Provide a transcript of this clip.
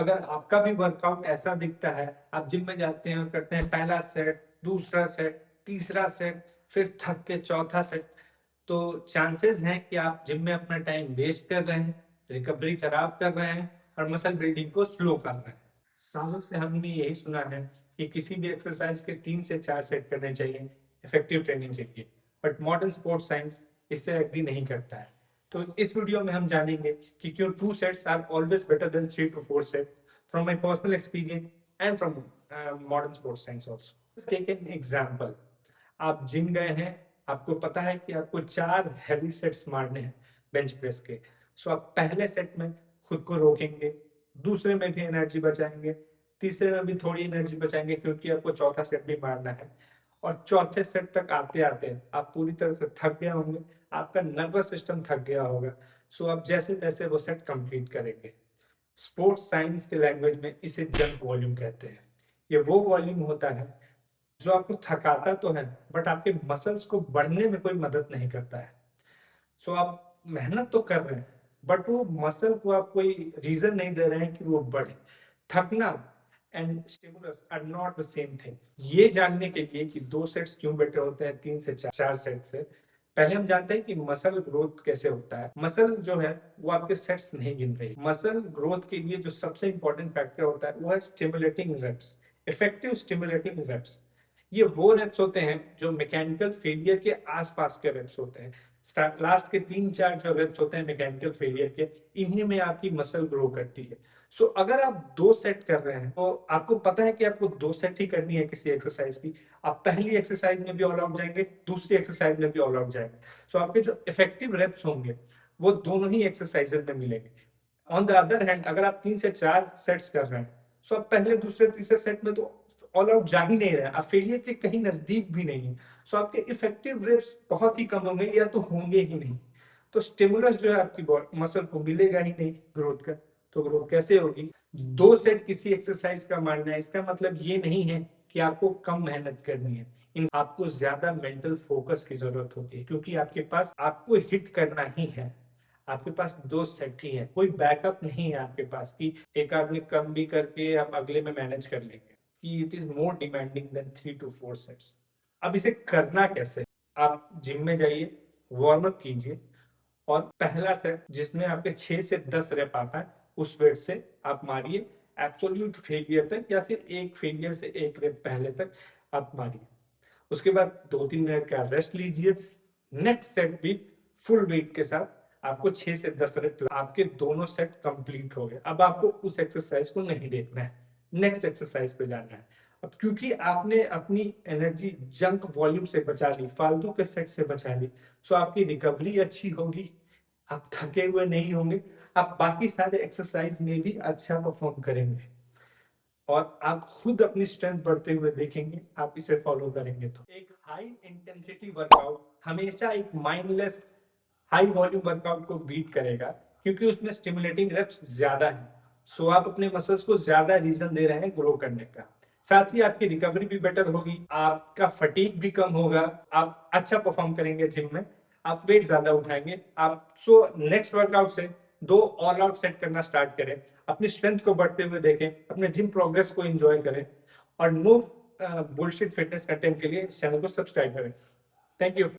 अगर आपका भी वर्कआउट ऐसा दिखता है, आप जिम में जाते हैं और करते हैं पहला सेट, दूसरा सेट, तीसरा सेट, फिर थक के चौथा सेट, तो चांसेस हैं कि आप जिम में अपना टाइम वेस्ट कर रहे हैं, रिकवरी खराब कर रहे हैं और मसल बिल्डिंग को स्लो कर रहे हैं। सालों से हमने यही सुना है कि किसी भी एक्सरसाइज के 3 से 4 सेट करने चाहिए इफेक्टिव ट्रेनिंग के लिए, बट मॉडर्न स्पोर्ट्स साइंस इससे एग्री नहीं करता है। तो इस वीडियो में हम जानेंगे कि क्यों 2 sets are always better than 3 to 4 set from my personal experience and from modern sports science also. Take an example. आप जिम गए हैं, आपको पता है कि आपको 4 हेवी सेट्स मारने हैं बेंच प्रेस के। सो आप पहले सेट में खुद को रोकेंगे, दूसरे में भी एनर्जी बचाएंगे, तीसरे में भी थोड़ी एनर्जी बचाएंगे क्योंकि आपको चौथा सेट भी मारना है, और चौथे सेट तक आते आते आप पूरी तरह से थक गए होंगे, आपका नर्वस सिस्टम थक गया होगा। सो आप जैसे तैसे वो सेट कंप्लीट करेंगे। स्पोर्ट्स साइंस के लैंग्वेज में इसे जंप वॉल्यूम कहते हैं। ये वो वॉल्यूम होता है जो आपको थकाता तो है, बट आपके मसल्स को बढ़ने में कोई मदद नहीं करता है। सो आप मेहनत तो कर रहे हैं, बट वो मसल को आप कोई रीजन नहीं दे रहे हैं कि वो बढ़े। थकना and stimulus are not the same thing. ये जानने के लिए कि 2 सेट्स क्यों बेटर होते हैं 3 से 4 सेट से, पहले हम जानते हैं कि मसल ग्रोथ कैसे होता है। मसल जो है वो आपके सेट्स नहीं गिन रही। मसल ग्रोथ के लिए जो सबसे इंपॉर्टेंट फैक्टर होता है वो है stimulating reps, effective stimulating reps. ये वो रेप्स होते हैं जो मैकेनिकल फेलियर के आसपास के रेप्स होते हैं। लास्ट के 3-4 जो रेप्स होते हैं मैकेनिकल फेलियर के, इन्हीं में आपकी मसल ग्रो करती है। सो अगर आप 2 सेट कर रहे हैं तो आपको पता है कि आपको 2 सेट ही करनी है किसी एक्सरसाइज की। आप पहली एक्सरसाइज में भी ऑल आउट जाएंगे, दूसरी एक्सरसाइज में भी ऑल आउट जाएंगे। सो आपके जो इफेक्टिव रेप्स होंगे वो दोनों ही एक्सरसाइजेज में मिलेंगे। ऑन द अदर हैंड अगर आप 3 से 4 सेट्स कर रहे हैं, सो आप पहले दूसरे तीसरे सेट में तो ऑल आउट जा ही नहीं रहे हैं, आप फेलियर के कहीं नजदीक भी नहीं है। सो आपके इफेक्टिव रेप्स बहुत ही कम होंगे या तो होंगे ही नहीं। तो स्टिमुलस जो है आपकी मसल को मिलेगा ही नहीं ग्रोथ का। तो ग्रोथ कैसे होगी? 2 सेट किसी एक्सरसाइज का मारना है, इसका मतलब ये नहीं है कि आपको कम मेहनत करनी है। इन आपको ज्यादा मेंटल फोकस की जरूरत होती है क्योंकि आपके पास आपको हिट करना ही है। आपके पास 2 सेट ही है, कोई बैकअप नहीं है आपके पास कि एक आदमी कम भी करके आप अगले में मैनेज कर लेंगे। कि it is more demanding than 3 to 4 sets. अब इसे करना कैसे? आप जिम में जाइए, वार्म अप कीजिए और पहला सेट जिसमें आपके 6 से 10 रेप आता है उस वेट से आप मारिए एब्सोल्यूट फेलियर तक, या फिर एक फेलियर से एक रेप पहले तक आप मारिए। उसके बाद 2-3 मिनट का रेस्ट लीजिए। नेक्स्ट सेट भी फुल वेट के साथ आपको 6 से 10 रेप, आपके दोनों सेट कंप्लीट हो गए। अब आपको उस एक्सरसाइज को नहीं देखना है, नेक्स्ट एक्सरसाइज पे जाना है। अब क्योंकि आपने अपनी एनर्जी जंक वॉल्यूम से बचा ली, फालतू के सेट से बचा ली, सो आपकी रिकवरी अच्छी होगी, आप थके हुए नहीं होंगे, आप बाकी सारे एक्सरसाइज में भी अच्छा परफॉर्म करेंगे और आप खुद अपनी स्ट्रेंथ बढ़ते हुए देखेंगे। आप इसे फॉलो करेंगे तो एक हाई इंटेंसिटी वर्कआउट हमेशा एक माइंडलेस हाई वॉल्यूम वर्कआउट को बीट करेगा क्योंकि उसमें स्टिमुलेटिंग रेप्स ज्यादा है। सो आप अपने मसल्स को ज्यादा रीजन दे रहे हैं ग्रो करने का। साथ ही आपकी रिकवरी भी बेटर होगी, आपका फटीग भी कम होगा, आप अच्छा परफॉर्म करेंगे जिम में, आप वेट ज्यादा उठाएंगे। आप सो नेक्स्ट वर्कआउट से 2 ऑल आउट सेट करना स्टार्ट करें, अपनी स्ट्रेंथ को बढ़ते हुए देखें, अपने जिम प्रोग्रेस को एंजॉय करें और नो बुलशिट फिटनेस कंटेंट के लिए इस चैनल को सब्सक्राइब करें। Thank you.